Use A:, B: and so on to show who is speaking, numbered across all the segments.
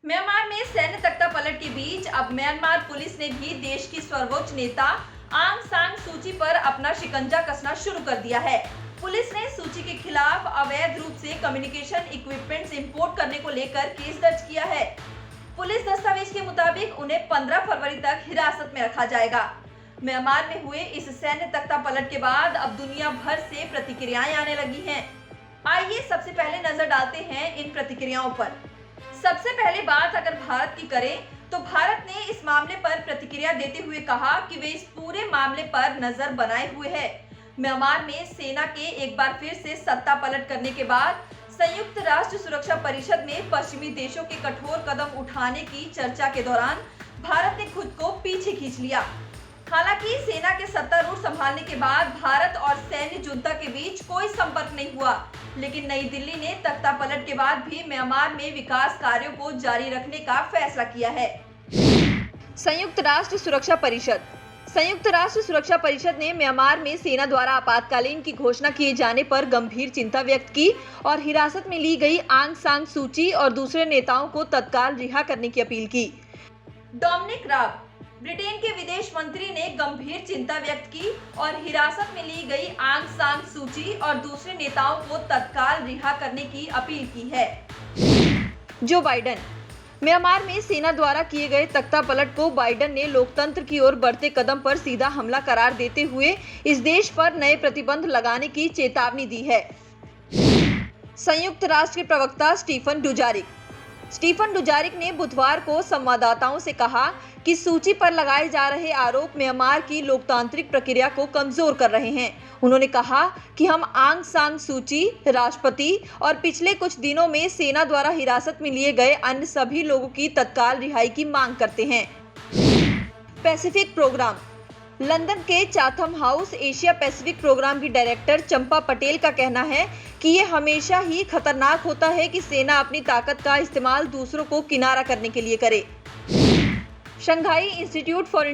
A: Myanmar में सैन्य तख्तापलट के बीच अब म्यांमार पुलिस ने भी देश की सर्वोच्च नेता आंग सान सूची पर अपना शिकंजा कसना शुरू कर दिया है। पुलिस ने सूची के खिलाफ अवैध रूप से कम्युनिकेशन इक्विपमेंट्स इंपोर्ट करने को लेकर केस दर्ज किया है। पुलिस दस्तावेज के मुताबिक उन्हें 15 फरवरी तक हिरासत में रखा जाएगा। म्यांमार में हुए इस सैन्य तख्तापलट के बाद अब दुनिया भर से प्रतिक्रियाएं आने लगी हैं। आइए सबसे पहले नजर डालते हैं इन प्रतिक्रियाओं पर। सबसे पहले बात अगर भारत की करें तो भारत ने इस मामले पर प्रतिक्रिया देते हुए कहा कि वे इस पूरे मामले पर नजर बनाए हुए हैं। म्यांमार में सेना के एक बार फिर से सत्ता पलट करने के बाद संयुक्त राष्ट्र सुरक्षा परिषद में पश्चिमी देशों के कठोर कदम उठाने की चर्चा के दौरान भारत ने खुद को पीछे खींच लिया। हालांकि सेना के सत्तारूढ़ संभालने के बाद भारत और सैन्य जुंता के बीच कोई संपर्क नहीं हुआ, लेकिन नई दिल्ली ने तख्तापलट के बाद भी म्यांमार में विकास कार्यों को जारी रखने का फैसला किया है। संयुक्त राष्ट्र सुरक्षा परिषद ने म्यांमार में सेना द्वारा आपातकालीन की घोषणा किए जाने पर गंभीर चिंता व्यक्त की और हिरासत में ली गई आंग सान सूची और दूसरे नेताओं को तत्काल रिहा करने की अपील की। डोमिनिक राब, ब्रिटेन के विदेश मंत्री ने गंभीर चिंता व्यक्त की और हिरासत में ली गई आंग सान सूची और दूसरे नेताओं को तत्काल रिहा करने की अपील की है। जो बाइडेन, म्यांमार में सेना द्वारा किए गए तख्तापलट को बाइडेन ने लोकतंत्र की ओर बढ़ते कदम पर सीधा हमला करार देते हुए इस देश पर नए प्रतिबंध लगाने की चेतावनी दी है। संयुक्त राष्ट्र के प्रवक्ता स्टीफन डुजारिक ने बुधवार को संवाददाताओं से कहा कि सूची पर लगाए जा रहे आरोप म्यांमार की लोकतांत्रिक प्रक्रिया को कमजोर कर रहे हैं। उन्होंने कहा कि हम आंग सान सूची, राष्ट्रपति और पिछले कुछ दिनों में सेना द्वारा हिरासत में लिए गए अन्य सभी लोगों की तत्काल रिहाई की मांग करते हैं। पैसिफिक प्रोग्राम, लंदन के Chatham House Asia Pacific programme की डायरेक्टर चंपा पटेल का कहना है कि ये हमेशा ही खतरनाक होता है कि सेना अपनी ताकत का इस्तेमाल दूसरों को किनारा करने के लिए करे। Shanghai institute for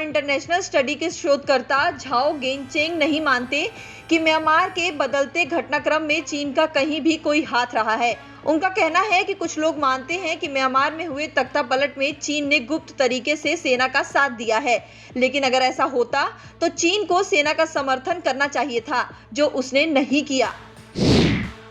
A: international study के शोधकर्ता झाओ गेनचेंग नहीं मानते कि म्यांमार के बदलते घटनाक्रम में चीन का कहीं भी कोई हाथ रहा है। उनका कहना है कि कुछ लोग मानते हैं कि म्यांमार में हुए तख्तापलट में चीन ने गुप्त तरीके से सेना का साथ दिया है, लेकिन अगर ऐसा होता तो चीन को सेना का समर्थन करना चाहिए था, जो उसने नहीं किया।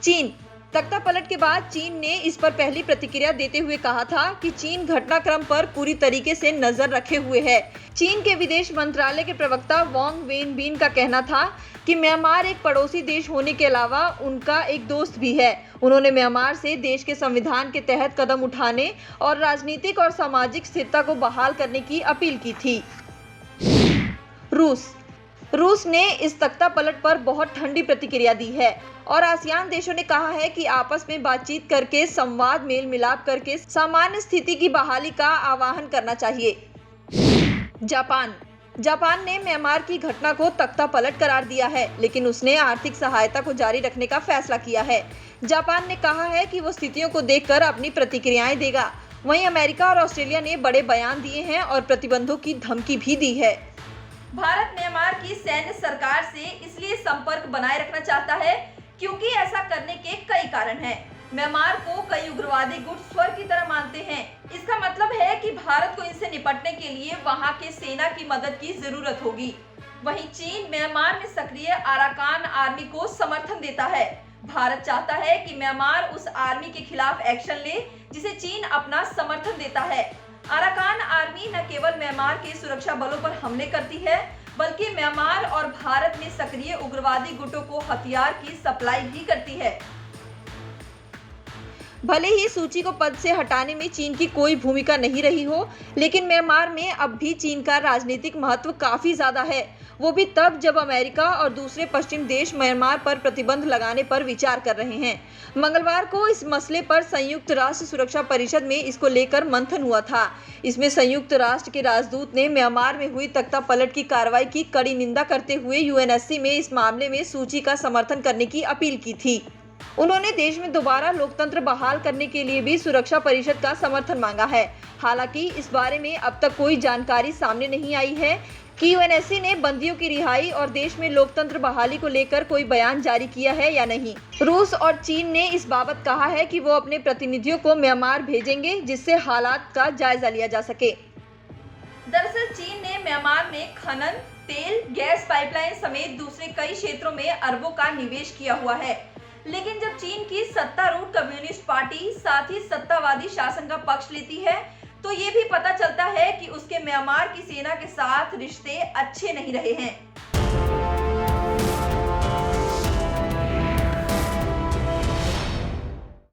A: चीन, तख्तापलट के बाद चीन ने इस पर पहली प्रतिक्रिया देते हुए कहा था कि चीन घटनाक्रम पर पूरी तरीके से नजर रखे हुए है। चीन के विदेश मंत्रालय के प्रवक्ता वांग वेनबिन का कहना था कि म्यांमार एक पड़ोसी देश होने के अलावा उनका एक दोस्त भी है। उन्होंने म्यांमार से देश के संविधान के तहत कदम उठाने और राजनीतिक और सामाजिक स्थिरता को बहाल करने की अपील की थी। रूस ने इस तख्तापलट पर बहुत ठंडी प्रतिक्रिया दी है और आसियान देशों ने कहा है कि आपस में बातचीत करके, संवाद, मेल मिलाप करके सामान्य स्थिति की बहाली का आह्वान करना चाहिए। जापान ने म्यांमार की घटना को तख्तापलट करार दिया है, लेकिन उसने आर्थिक सहायता को जारी रखने का फैसला किया है। जापान ने कहा है कि वो स्थितियों को देखकर अपनी प्रतिक्रियाएं देगा। वहीं अमेरिका और ऑस्ट्रेलिया ने बड़े बयान दिए हैं और प्रतिबंधों की धमकी भी दी है। भारत म्यांमार की सैन्य सरकार से इसलिए संपर्क बनाए रखना चाहता है क्योंकि ऐसा करने के कई कारण हैं। म्यांमार को कई उग्रवादी गुट स्वर्ग की तरह मानते हैं। इसका मतलब है कि भारत को इनसे निपटने के लिए वहां के सेना की मदद की जरूरत होगी। वहीं चीन म्यांमार में सक्रिय अराकान आर्मी को समर्थन देता है। भारत चाहता है कि म्यांमार उस आर्मी के खिलाफ एक्शन ले जिसे चीन अपना समर्थन देता है। अराकान आर्मी न केवल म्यांमार के सुरक्षा बलों पर हमले करती है, बल्कि म्यांमार और भारत में सक्रिय उग्रवादी गुटों को हथियार की सप्लाई भी करती है। भले ही सूची को पद से हटाने में चीन की कोई भूमिका नहीं रही हो, लेकिन म्यांमार में अब भी चीन का राजनीतिक महत्व काफी ज्यादा है, वो भी तब जब अमेरिका और दूसरे पश्चिम देश म्यांमार पर प्रतिबंध लगाने पर विचार कर रहे हैं। मंगलवार को इस मसले पर संयुक्त राष्ट्र सुरक्षा परिषद में इसको लेकर मंथन हुआ था। इसमें संयुक्त राष्ट्र के राजदूत ने म्यांमार में हुई तख्तापलट की कार्रवाई की कड़ी निंदा करते हुए यूएनएससी में इस मामले में सूची का समर्थन करने की अपील की थी। उन्होंने देश में दोबारा लोकतंत्र बहाल करने के लिए भी सुरक्षा परिषद का समर्थन मांगा है। हालांकि इस बारे में अब तक कोई जानकारी सामने नहीं आई है कि यूएनएससी ने बंदियों की रिहाई और देश में लोकतंत्र बहाली को लेकर कोई बयान जारी किया है या नहीं। रूस और चीन ने इस बाबत कहा है कि वो अपने प्रतिनिधियों को म्यांमार भेजेंगे, जिससे हालात का जायजा लिया जा सके। दरअसल चीन ने म्यांमार में खनन, तेल, गैस पाइपलाइन समेत दूसरे कई क्षेत्रों में अरबों का निवेश किया हुआ है। लेकिन जब चीन की सत्तारूढ़ कम्युनिस्ट पार्टी साथ ही सत्तावादी शासन का पक्ष लेती है, तो ये भी पता चलता है कि उसके म्यांमार की सेना के साथ रिश्ते अच्छे नहीं रहे हैं।